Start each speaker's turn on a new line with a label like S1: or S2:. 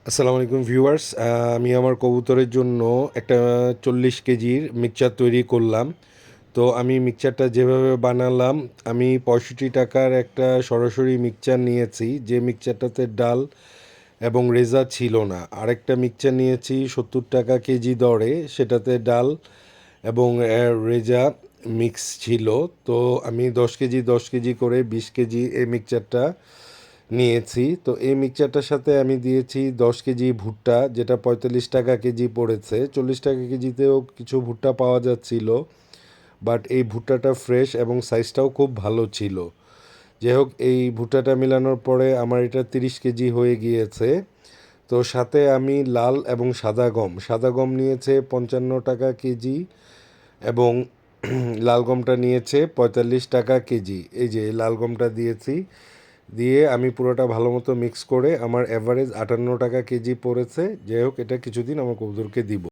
S1: আসসালামু আলাইকুম ভিউয়ার্স। আমি আমার কবুতরের জন্য একটা 40 কেজির মিক্সচার তৈরি করলাম। তো আমি মিক্সচারটা যেভাবে বানালাম, আমি 65 টাকার একটা সরাসরি মিক্সচার নিয়েছি, যে মিক্সচারটাতে ডাল এবং রেজা ছিল না। আরেকটা মিক্সচার নিয়েছি 70 টাকা কেজি দরে, সেটাতে ডাল এবং রেজা মিক্স ছিল। তো আমি 10 কেজি 10 কেজি করে 20 কেজি এই মিক্সচারটা নিয়েছি। তো এই মিক্সচারটার সাথে আমি দিয়েছি 10 কেজি ভুট্টা, যেটা 45 টাকা কেজি পড়েছে। 40 টাকা কেজিতেও কিছু ভুট্টা পাওয়া যাচ্ছিল, বাট এই ভুট্টাটা ফ্রেশ এবং সাইজটাও খুব ভালো ছিল। যাই হোক, এই ভুট্টাটা মেলানোর পরে আমার এটা 30 কেজি হয়ে গিয়েছে। তো সাথে আমি লাল এবং সাদা গম নিয়েছে 55 টাকা কেজি, এবং লাল গমটা নিয়েছে 45 টাকা কেজি। এই যে লাল গমটা দিয়েছি, দিয়ে আমি পুরোটা ভালো মতো মিক্স করে আমার অ্যাভারেজ 58 টাকা কেজি পড়েছে। যাই হোক, এটা কিছুদিন আমার কবুতরকে দিব।